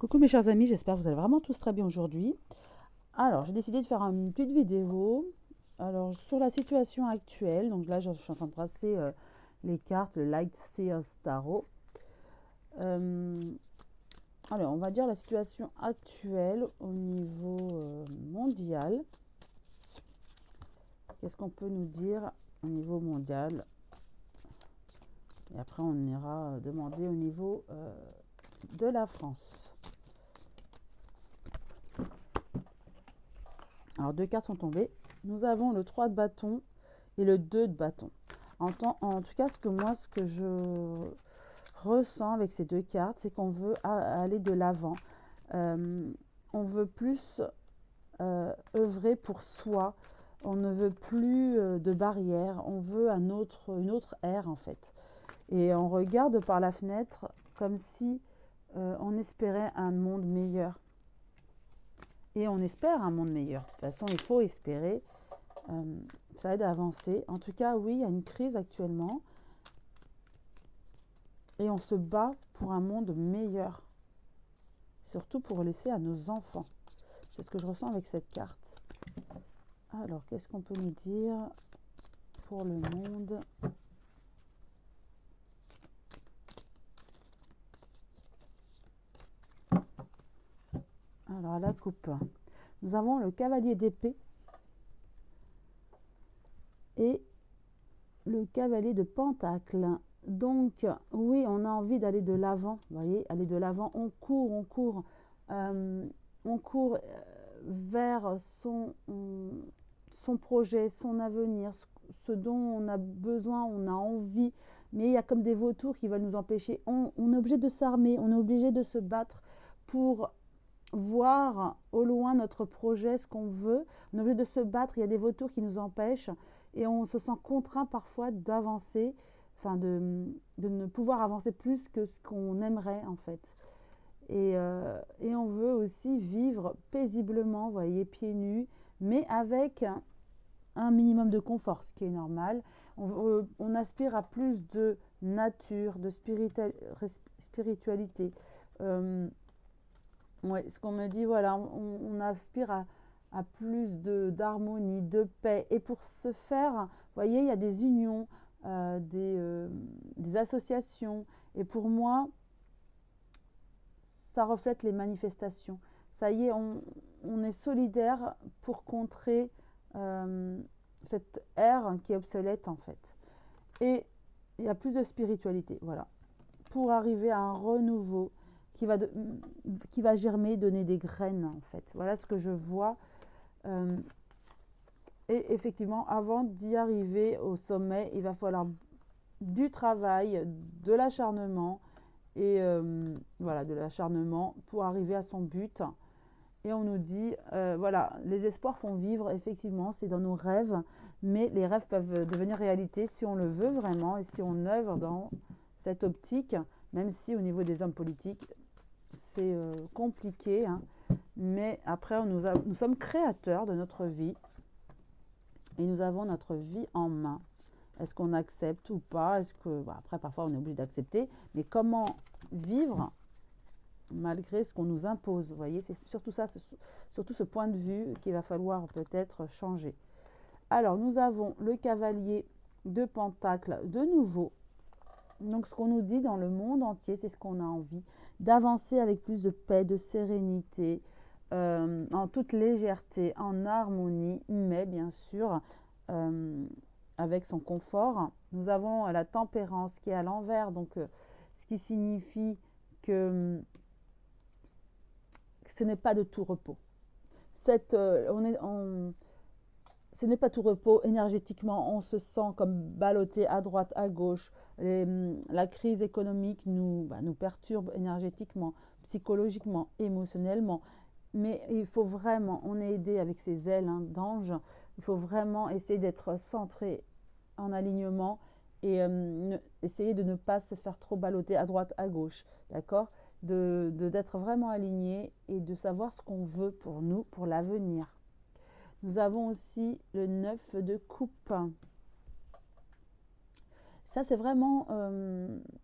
Coucou mes chers amis, j'espère que vous allez vraiment tous très bien aujourd'hui. Alors, j'ai décidé de faire une petite vidéo sur la situation actuelle. Donc là, je suis en train de tracer les cartes, le Light Seers Tarot. Alors, on va dire la situation actuelle au niveau mondial. Qu'est-ce qu'on peut nous dire au niveau mondial? Et après, on ira demander au niveau de la France. Alors, deux cartes sont tombées. Nous avons le 3 de bâton et le 2 de bâton. En tout cas, ce que je ressens avec ces deux cartes, c'est qu'on veut aller de l'avant. On veut plus œuvrer pour soi. On ne veut plus de barrières. On veut une autre ère, en fait. Et on regarde par la fenêtre comme si on espérait un monde meilleur. Et on espère un monde meilleur. De toute façon, il faut espérer. Ça aide à avancer. En tout cas, oui, il y a une crise actuellement. Et on se bat pour un monde meilleur. Surtout pour laisser à nos enfants. C'est ce que je ressens avec cette carte. Alors, qu'est-ce qu'on peut nous dire pour le monde ? Alors, la coupe. Nous avons le cavalier d'épée et le cavalier de pentacle. Donc, oui, on a envie d'aller de l'avant. Vous voyez, aller de l'avant. On court vers son projet, son avenir, ce dont on a besoin, on a envie. Mais il y a comme des vautours qui veulent nous empêcher. On est obligé de s'armer, on est obligé de se battre pour voir au loin notre projet, ce qu'on veut. On est obligé de se battre, il y a des vautours qui nous empêchent et on se sent contraint parfois d'avancer, enfin de ne pouvoir avancer plus que ce qu'on aimerait en fait. Et on veut aussi vivre paisiblement, vous voyez, pieds nus, mais avec un minimum de confort, ce qui est normal. On aspire à plus de nature, de spiritualité. Ouais, ce qu'on me dit, voilà, on aspire à plus d'harmonie, de paix. Et pour ce faire, vous voyez, il y a des unions, des associations. Et pour moi, ça reflète les manifestations. Ça y est, on est solidaire pour contrer cette ère qui est obsolète en fait. Et il y a plus de spiritualité, voilà, pour arriver à un renouveau qui va germer, donner des graines en fait. Voilà ce que je vois. Et effectivement, avant d'y arriver au sommet, il va falloir du travail, de l'acharnement et voilà, de l'acharnement pour arriver à son but. Et on nous dit, voilà, les espoirs font vivre, effectivement, c'est dans nos rêves, mais les rêves peuvent devenir réalité si on le veut vraiment et si on œuvre dans cette optique, même si au niveau des hommes politiques, c'est compliqué, hein. Mais après, nous sommes créateurs de notre vie et nous avons notre vie en main. Est-ce qu'on accepte ou pas? Est-ce que, bah, après, parfois, on est obligé d'accepter, mais comment vivre malgré ce qu'on nous impose? Vous voyez, c'est surtout ça, surtout ce point de vue qu'il va falloir peut-être changer. Alors, nous avons le cavalier de pentacle de nouveau. Donc, ce qu'on nous dit dans le monde entier, c'est ce qu'on a envie, d'avancer avec plus de paix, de sérénité, en toute légèreté, en harmonie, mais bien sûr, avec son confort. Nous avons la tempérance qui est à l'envers, donc ce qui signifie que ce n'est pas de tout repos. Ce n'est pas tout repos énergétiquement, on se sent comme ballotté à droite, à gauche. La crise économique nous perturbe énergétiquement, psychologiquement, émotionnellement. Mais il faut vraiment, on est aidé avec ces ailes d'ange, il faut vraiment essayer d'être centré en alignement et essayer de ne pas se faire trop balloter à droite, à gauche, d'accord, d'être vraiment aligné et de savoir ce qu'on veut pour nous, pour l'avenir. Nous avons aussi le 9 de coupe. Ça, c'est vraiment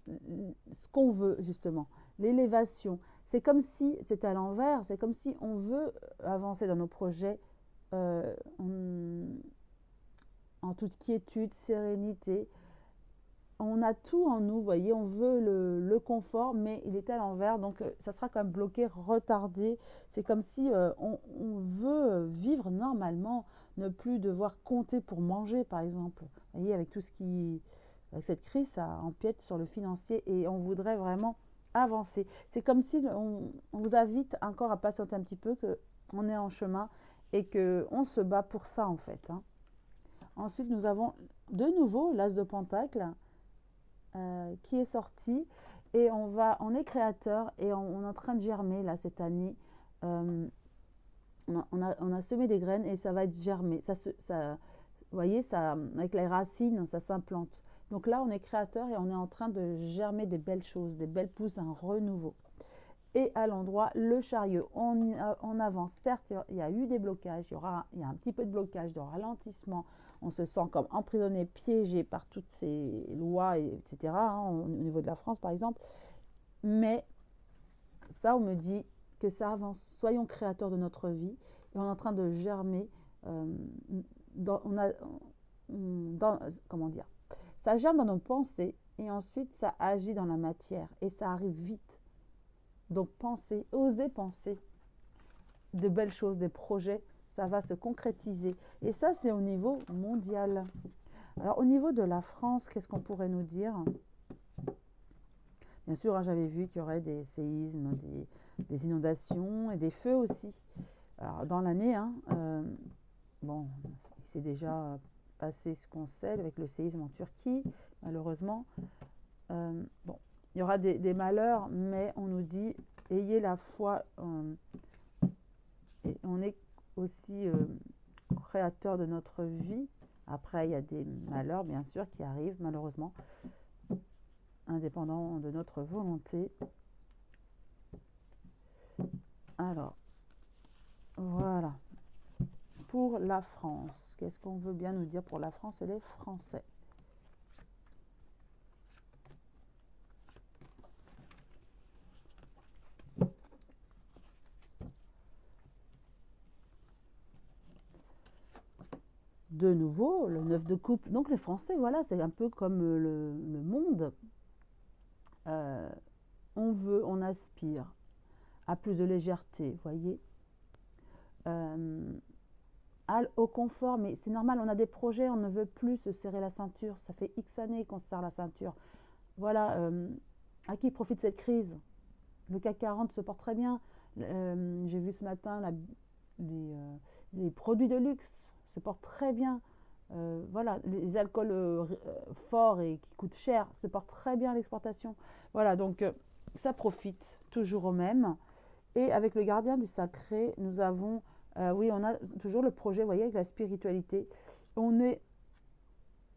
ce qu'on veut, justement. L'élévation. c'est comme si c'était à l'envers, c'est comme si on veut avancer dans nos projets en toute quiétude, sérénité. On a tout en nous, vous voyez, on veut le confort, mais il est à l'envers, donc ça sera quand même bloqué, retardé. C'est comme si on veut vivre normalement, ne plus devoir compter pour manger, par exemple. Vous voyez, avec tout ce qui, avec cette crise, ça empiète sur le financier et on voudrait vraiment avancer. C'est comme si on vous invite encore à patienter un petit peu, qu'on est en chemin et qu'on se bat pour ça, en fait, hein. Ensuite, nous avons de nouveau l'As de Pentacle qui est sorti et on est créateur et on est en train de germer là cette année. Euh, on a semé des graines et ça va être germé. Vous voyez, ça, avec les racines, ça s'implante. Donc là, on est créateur et on est en train de germer des belles choses, des belles pousses, un renouveau. Et à l'endroit, le chariot, on avance. Certes, il y a eu des blocages, il y a un petit peu de blocage, de ralentissement. On se sent comme emprisonné, piégé par toutes ces lois, etc., hein, au niveau de la France, par exemple. Mais ça, on me dit que ça avance. Soyons créateurs de notre vie. Et on est en train de germer. Comment dire, ça germe dans nos pensées et ensuite ça agit dans la matière et ça arrive vite. Donc pensez, osez penser de belles choses, des projets, ça va se concrétiser. Et ça, c'est au niveau mondial. Alors, au niveau de la France, qu'est-ce qu'on pourrait nous dire? Bien sûr, hein, j'avais vu qu'il y aurait des séismes, des inondations et des feux aussi. Alors, dans l'année, hein, bon, il s'est déjà passé ce qu'on sait avec le séisme en Turquie, malheureusement. Bon, il y aura des malheurs, mais on nous dit, ayez la foi. Et on est aussi créateur de notre vie. Après, il y a des malheurs, bien sûr, qui arrivent, malheureusement, indépendants de notre volonté. Alors, voilà. Pour la France, qu'est-ce qu'on veut bien nous dire pour la France et les Français? De nouveau, le 9 de coupe. Donc les Français, voilà, c'est un peu comme le monde. On aspire à plus de légèreté, vous voyez, au confort, mais c'est normal, on a des projets, on ne veut plus se serrer la ceinture. Ça fait X années qu'on se serre la ceinture. Voilà, à qui profite cette crise? Le CAC 40 se porte très bien. J'ai vu ce matin les produits de luxe se portent très bien. Voilà, les alcools forts et qui coûtent cher se portent très bien à l'exportation. Voilà, donc ça profite toujours au même. Et avec le gardien du sacré, nous avons, oui, on a toujours le projet, vous voyez, avec la spiritualité. On est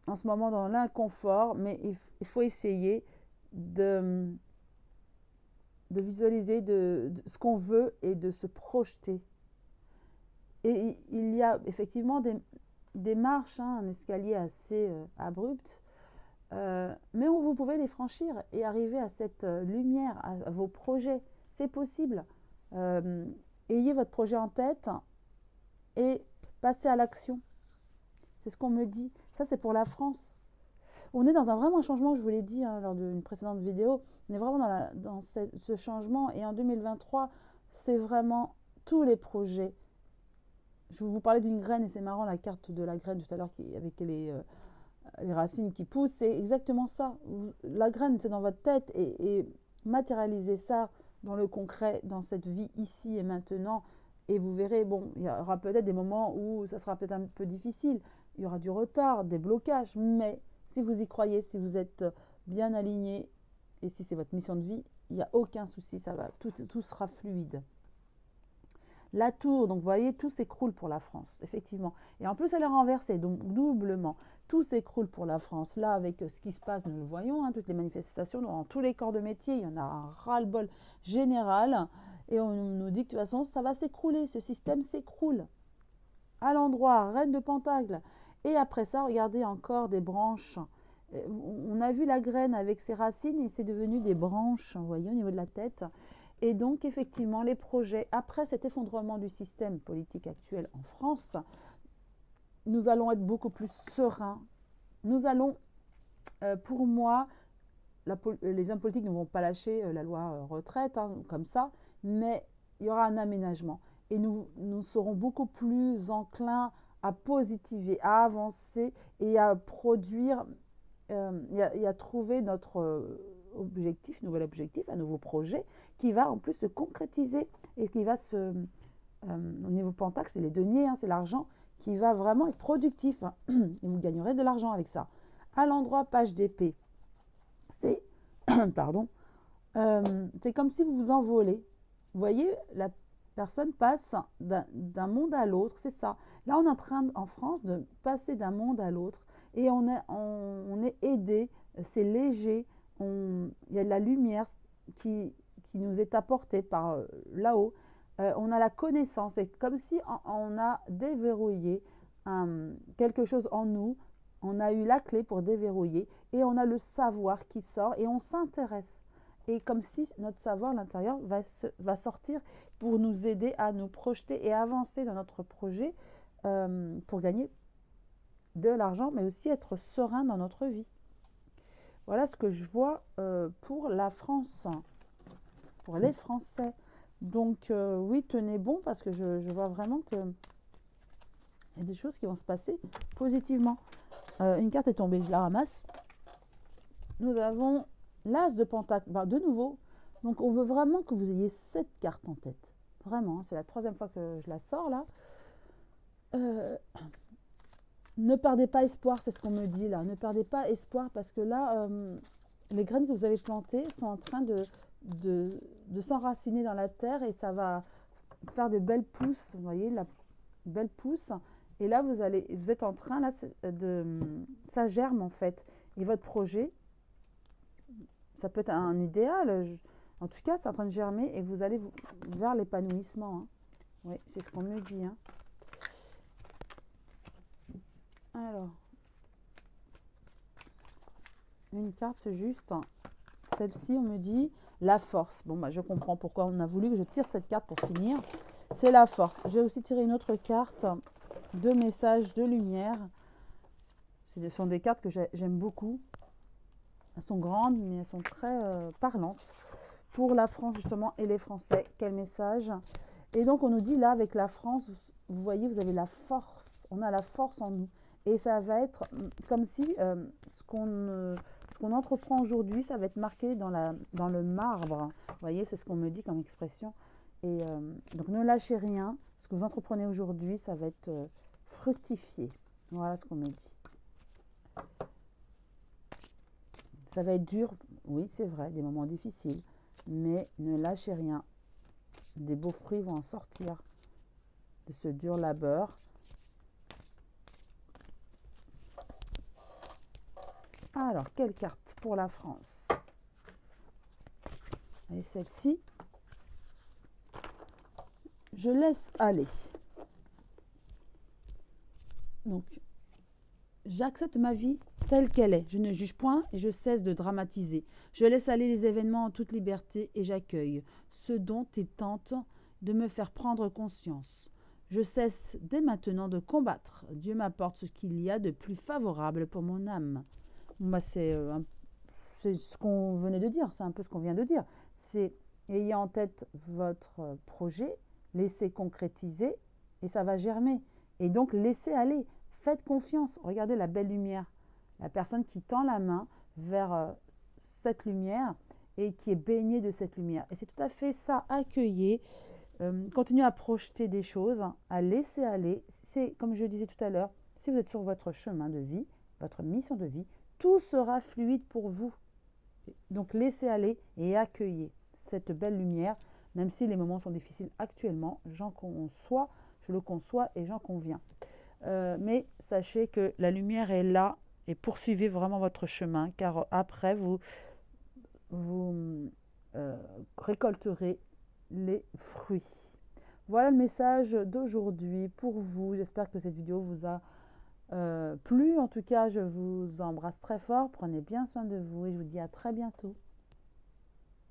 en ce moment dans l'inconfort, mais il faut essayer de visualiser de ce qu'on veut et de se projeter. Et il y a effectivement des marches, hein, un escalier assez abrupt, mais vous pouvez les franchir et arriver à cette lumière, à vos projets. C'est possible. Ayez votre projet en tête et passez à l'action. C'est ce qu'on me dit. Ça, c'est pour la France. On est dans un vraiment changement, je vous l'ai dit hein, lors d'une précédente vidéo. On est vraiment dans ce changement. Et en 2023, c'est vraiment tous les projets. Je vous parlais d'une graine et c'est marrant la carte de la graine tout à l'heure avec les racines qui poussent. C'est exactement ça. La graine, c'est dans votre tête et matérialisez ça dans le concret, dans cette vie ici et maintenant. Et vous verrez, bon, il y aura peut-être des moments où ça sera peut-être un peu difficile. Il y aura du retard, des blocages. Mais si vous y croyez, si vous êtes bien aligné et si c'est votre mission de vie, il n'y a aucun souci, ça va, tout sera fluide. La tour, donc vous voyez, tout s'écroule pour la France, effectivement. Et en plus, elle est renversée, donc doublement. Tout s'écroule pour la France. Là, avec ce qui se passe, nous le voyons, hein, toutes les manifestations, dans tous les corps de métier, il y en a un ras-le-bol général. Et on nous dit que de toute façon, ça va s'écrouler, ce système s'écroule. À l'endroit, reine de Pentacle. Et après ça, regardez encore des branches. On a vu la graine avec ses racines et c'est devenu des branches, vous voyez, au niveau de la tête. Et donc, effectivement, les projets, après cet effondrement du système politique actuel en France, nous allons être beaucoup plus sereins. Nous allons, pour moi, les hommes politiques ne vont pas lâcher la loi retraite, hein, comme ça, mais il y aura un aménagement. Et nous serons beaucoup plus enclins à positiver, à avancer et à produire, et à trouver notre objectif, nouvel objectif, un nouveau projet qui va en plus se concrétiser et qui va au niveau Pentax, c'est les deniers, hein, c'est l'argent qui va vraiment être productif, hein, et vous gagnerez de l'argent avec ça. À l'endroit page d'épée, c'est pardon, c'est comme si vous vous envolez. Vous voyez, la personne passe d'un monde à l'autre, c'est ça. Là, on est en train, en France, de passer d'un monde à l'autre et on est aidé, c'est léger, il y a de la lumière qui nous est apportée par là-haut. On a la connaissance, c'est comme si on a déverrouillé quelque chose en nous, on a eu la clé pour déverrouiller et on a le savoir qui sort et on s'intéresse. Et comme si notre savoir à l'intérieur va sortir pour nous aider à nous projeter et avancer dans notre projet pour gagner de l'argent, mais aussi être serein dans notre vie. Voilà ce que je vois pour la France, pour les Français. Donc oui, tenez bon parce que je vois vraiment que il y a des choses qui vont se passer positivement. Une carte est tombée, je la ramasse. Nous avons l'As de Pentacle, de nouveau. Donc on veut vraiment que vous ayez cette carte en tête. Vraiment, c'est la 3e fois que je la sors là. Ne perdez pas espoir, c'est ce qu'on me dit là. Ne perdez pas espoir parce que là, les graines que vous avez plantées sont en train de s'enraciner dans la terre et ça va faire de belles pousses. Vous voyez, la belle pousse. Et là, vous êtes en train là, ça germe en fait. Et votre projet, ça peut être un idéal. En tout cas, c'est en train de germer et vous allez vers l'épanouissement. Hein. Oui, c'est ce qu'on me dit. Hein. Alors, une carte juste. Celle-ci, on me dit la force. Bon, bah, je comprends pourquoi on a voulu que je tire cette carte pour finir. C'est la force. Je vais aussi tirer une autre carte de messages de lumière. Ce sont des cartes que j'aime beaucoup. Elles sont grandes, mais elles sont très parlantes. Pour la France, justement, et les Français. Quel message! Et donc, on nous dit là, avec la France, vous voyez, vous avez la force. On a la force en nous. Et ça va être comme si ce qu'on entreprend aujourd'hui, ça va être marqué dans le marbre. Vous voyez, c'est ce qu'on me dit comme expression. Et donc, ne lâchez rien. Ce que vous entreprenez aujourd'hui, ça va être fructifié. Voilà ce qu'on me dit. Ça va être dur, oui, c'est vrai, des moments difficiles. Mais ne lâchez rien. Des beaux fruits vont en sortir de ce dur labeur. Alors, quelle carte pour la France? Et celle-ci, je laisse aller. Donc, j'accepte ma vie telle qu'elle est. Je ne juge point et je cesse de dramatiser. Je laisse aller les événements en toute liberté et j'accueille ce dont ils tentent de me faire prendre conscience. Je cesse dès maintenant de combattre. Dieu m'apporte ce qu'il y a de plus favorable pour mon âme. Bah, c'est ce qu'on venait de dire, c'est un peu ce qu'on vient de dire. C'est ayez en tête votre projet, laissez concrétiser et ça va germer. Et donc laissez aller, faites confiance. Regardez la belle lumière. La personne qui tend la main vers cette lumière et qui est baignée de cette lumière. Et c'est tout à fait ça, accueillez, continuez à projeter des choses, à laisser aller. C'est comme je disais tout à l'heure, si vous êtes sur votre chemin de vie, votre mission de vie, tout sera fluide pour vous. Donc laissez aller et accueillez cette belle lumière, même si les moments sont difficiles actuellement, je le conçois et j'en conviens. Mais sachez que la lumière est là et poursuivez vraiment votre chemin, car après vous récolterez les fruits. Voilà le message d'aujourd'hui pour vous. J'espère que cette vidéo vous a plu. En tout cas, je vous embrasse très fort. Prenez bien soin de vous et je vous dis à très bientôt.